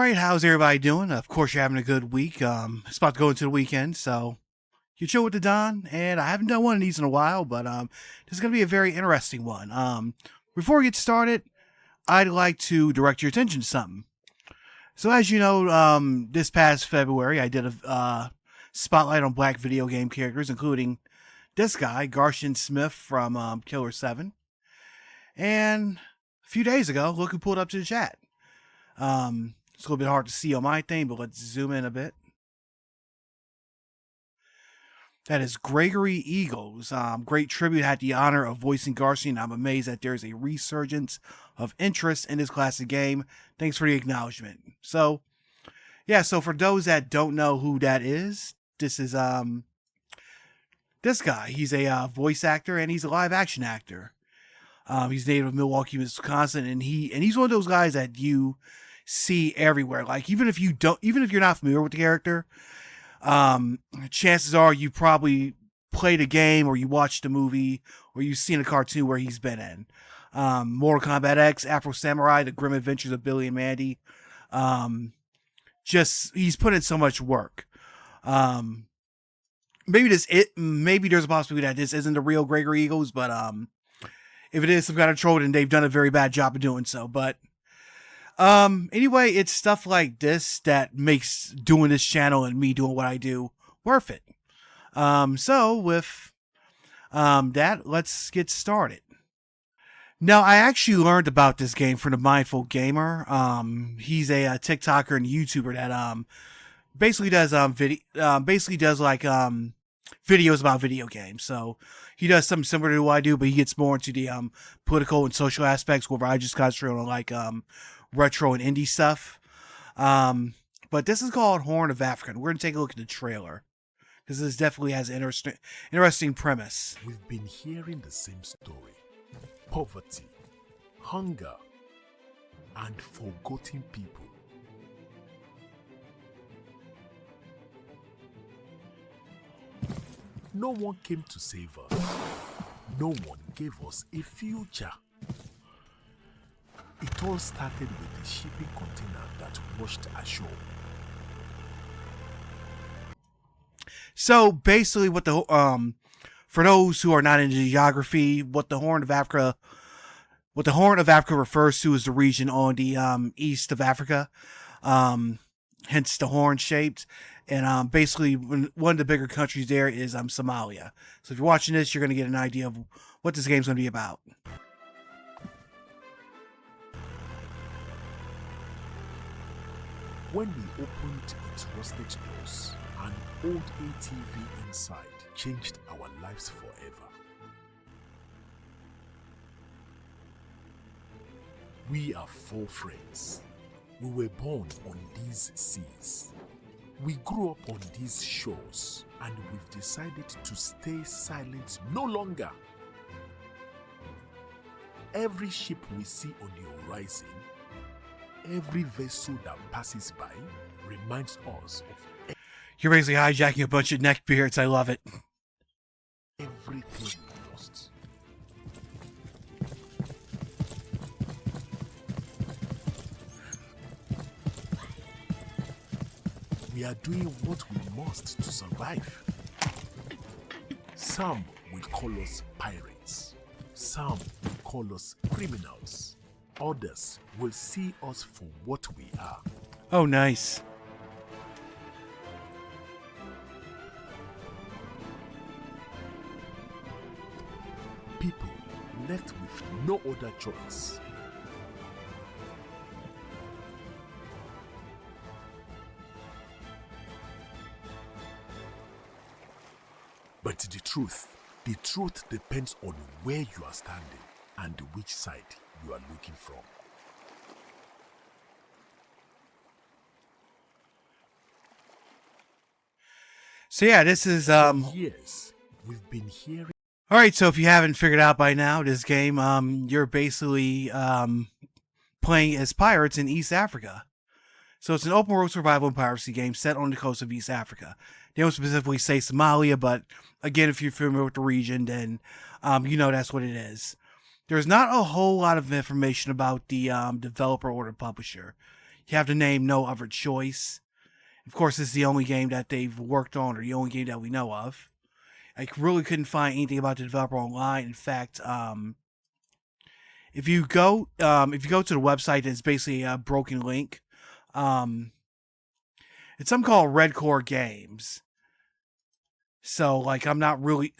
right, how's everybody doing? Of course, you're having a good week. It's about to go into the weekend, so you chill with the Don, and I haven't done one of these in a while, but this is gonna be a very interesting one. Before we get started, I'd like to direct your attention to something. So, as you know, this past February, I did a spotlight on Black video game characters, including this guy, Garshin Smith from Killer 7. And a few days ago, look who pulled up to the chat. It's a little bit hard to see on my thing, but let's zoom in a bit. That is Gregory Eagles. Great tribute. Had the honor of voicing Garshin. I'm amazed that there's a resurgence of interest in this classic game. Thanks for the acknowledgement. So, yeah, so for those that don't know who that is, this is this guy. He's a voice actor and he's a live action actor. He's native of Milwaukee, Wisconsin, and he's one of those guys that you see everywhere. Like even if you're not familiar with the character, chances are you probably played a game or you watched a movie or you've seen a cartoon where he's been in. Mortal Kombat X, Afro Samurai, The Grim Adventures of Billy and Mandy. He's put in so much work. Maybe there's a possibility that this isn't the real Gregory Eagles, but if it is some kind of troll, then they've done a very bad job of doing so. But anyway, it's stuff like this that makes doing this channel and me doing what I do worth it. So with that, let's get started. Now, I actually learned about this game from the Mindful Gamer. He's a TikToker and YouTuber that basically does videos about video games. So he does something similar to what I do, but he gets more into the political and social aspects, where I just concentrate on like retro and indie stuff. But this is called Horn of Africa. We're gonna take a look at the trailer because this definitely has an interesting premise. We've been hearing the same story: poverty, hunger, and forgotten people. No one came to save us. No one gave us a future. It all started with a shipping container that washed ashore. So basically, what the for those who are not into geography, what the Horn of Africa refers to is the region on the east of Africa, hence the horn shaped. And basically, one of the bigger countries there is Somalia. So if you're watching this, you're going to get an idea of what this game's going to be about. When we opened its rusted doors, an old ATV inside changed our lives forever. We are 4 friends. We were born on these seas. We grew up on these shores, and we've decided to stay silent no longer. Every ship we see on the horizon, every vessel that passes by, reminds us of You're basically hijacking a bunch of neckbeards. I love it. everything we lost. We are doing what we must to survive. Some will call us pirates. Some will call us criminals. Others will see us for what we are. Oh, nice. People left with no other choice. But the truth depends on where you are standing and which side you are looking from. So yeah, this is Yes, we've been hearing. all right. So if you haven't figured out by now, this game you're basically playing as pirates in East Africa. So it's an open world survival and piracy game set on the coast of East Africa. They don't specifically say Somalia, but again, if you're familiar with the region, then you know that's what it is. There's not a whole lot of information about the developer or the publisher. you have to name No Other Choice. Of course, it's the only game that they've worked on, or the only game that we know of. I really couldn't find anything about the developer online. In fact, if you go to the website, it's basically a broken link. It's something called Red Core Games. So like I'm not really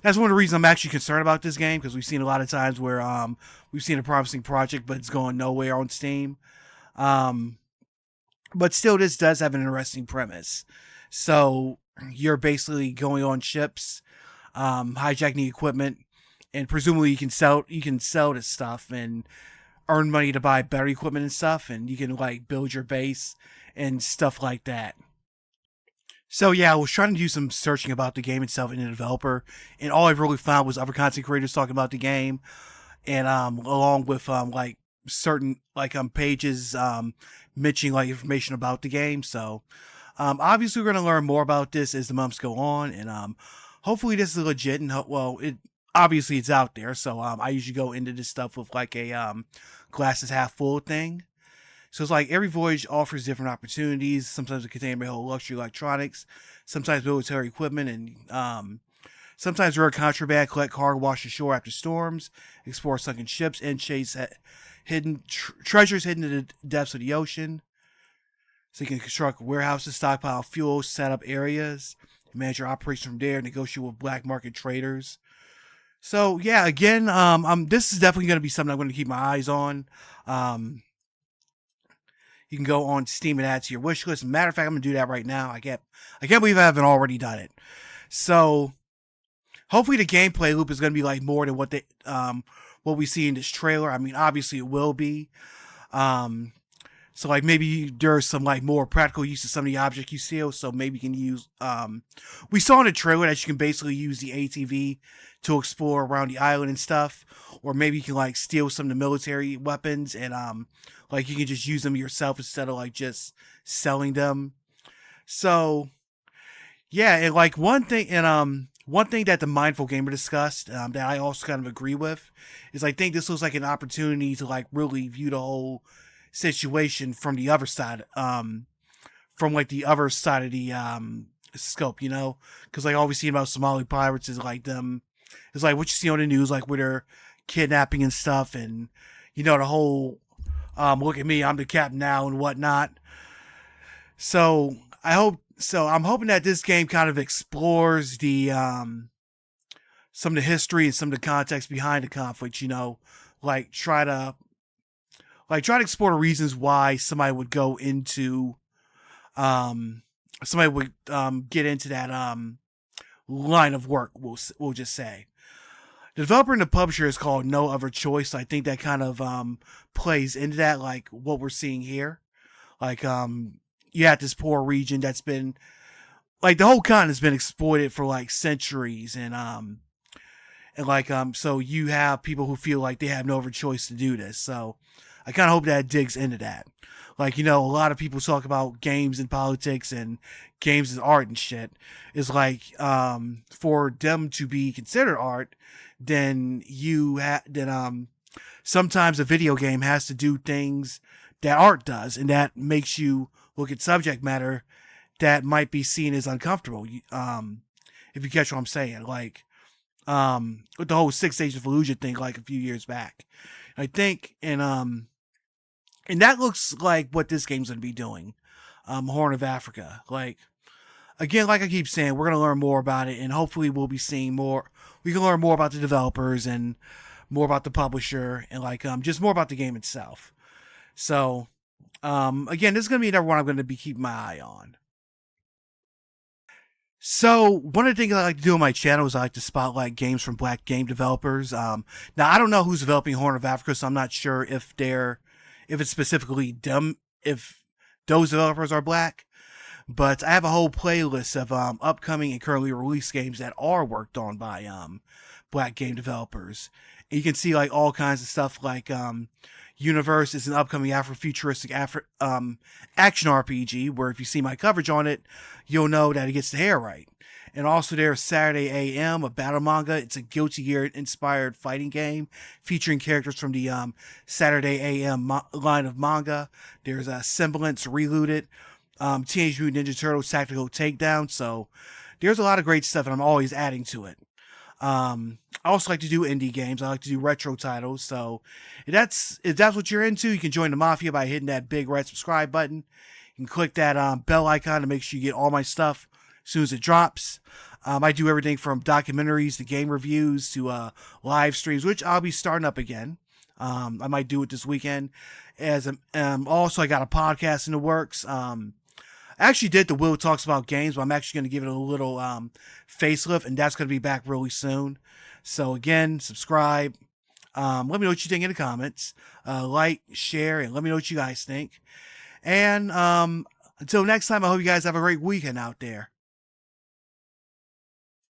that's one of the reasons I'm actually concerned about this game, because we've seen a lot of times where we've seen a promising project but it's going nowhere on Steam. But still, this does have an interesting premise. So you're basically going on ships, hijacking the equipment, and presumably you can sell this stuff and earn money to buy better equipment and stuff, and you can like build your base and stuff like that. So yeah, I was trying to do some searching about the game itself in the developer, and all I've really found was other content creators talking about the game, and along with like certain like pages mentioning like information about the game. So obviously we're gonna learn more about this as the months go on, and hopefully this is legit. And it obviously it's out there. So I usually go into this stuff with like a glass is half full thing. So it's like every voyage offers different opportunities. Sometimes it contains my whole luxury electronics, sometimes military equipment, and sometimes rare contraband, collect cargo, wash ashore after storms, explore sunken ships, and chase hidden treasures hidden in the depths of the ocean. So you can construct warehouses, stockpile fuel, set up areas, manage your operations from there, negotiate with black market traders. So yeah, again, this is definitely going to be something I'm going to keep my eyes on. You can go on Steam and add to your wish list. Matter of fact, I'm going to do that right now. I can't believe I haven't already done it. So hopefully the gameplay loop is going to be like more than what we see in this trailer. I mean, obviously it will be. So like maybe there's some like more practical use of some of the objects you see. So maybe you can use, we saw in the trailer that you can basically use the ATV to explore around the island and stuff. Or maybe you can like steal some of the military weapons and, like you can just use them yourself instead of like just selling them. So yeah, and like one thing that the Mindful Gamer discussed, that I also kind of agree with, is I think this looks like an opportunity to like really view the whole situation from the other side, from like the other side of the scope, you know, because like all we see about Somali pirates is like them, it's like what you see on the news, like where they're kidnapping and stuff, and you know the whole look at me, I'm the captain now and whatnot. So I'm hoping that this game kind of explores the some of the history and some of the context behind the conflict, you know, like try to explore the reasons why somebody would go into get into that line of work, we'll just say. The developer and the publisher is called No Other Choice. So I think that kind of plays into that, like what we're seeing here. Like you have this poor region that's been like the whole continent's been exploited for like centuries, and so you have people who feel like they have no other choice to do this. So I kind of hope that it digs into that. Like, you know, a lot of people talk about games and politics and games as art and shit. It's like, for them to be considered art, then sometimes a video game has to do things that art does, and that makes you look at subject matter that might be seen as uncomfortable. If you catch what I'm saying, like, with the whole 6 Days of Fallujah thing, like a few years back, I think, and that looks like what this game's going to be doing. Horn of Africa. Like, again, like I keep saying, we're going to learn more about it, and hopefully we'll be seeing more. We can learn more about the developers and more about the publisher, and like, just more about the game itself. So, again, this is going to be another one I'm going to be keeping my eye on. So, one of the things I like to do on my channel is I like to spotlight games from black game developers. Now, I don't know who's developing Horn of Africa, so I'm not sure if it's specifically them, if those developers are black. But I have a whole playlist of upcoming and currently released games that are worked on by black game developers. And you can see like all kinds of stuff, like Universe is an upcoming Afrofuturistic action RPG, where if you see my coverage on it, you'll know that it gets the hair right. And also there's Saturday AM, a battle manga. It's a Guilty Gear inspired fighting game featuring characters from the Saturday AM line of manga. There's a Semblance Reloaded, Teenage Mutant Ninja Turtles Tactical Takedown. So there's a lot of great stuff, and I'm always adding to it. I also like to do indie games. I like to do retro titles. So if that's what you're into, you can join the Mafia by hitting that big red subscribe button. You can click that bell icon to make sure you get all my stuff as soon as it drops. I do everything from documentaries to game reviews to live streams, which I'll be starting up again. I might do it this weekend. Also, I got a podcast in the works. I actually did the Will Talks About Games, but I'm actually going to give it a little facelift, and that's going to be back really soon. So again, subscribe. Let me know what you think in the comments. Like, share, and let me know what you guys think. And until next time, I hope you guys have a great weekend out there.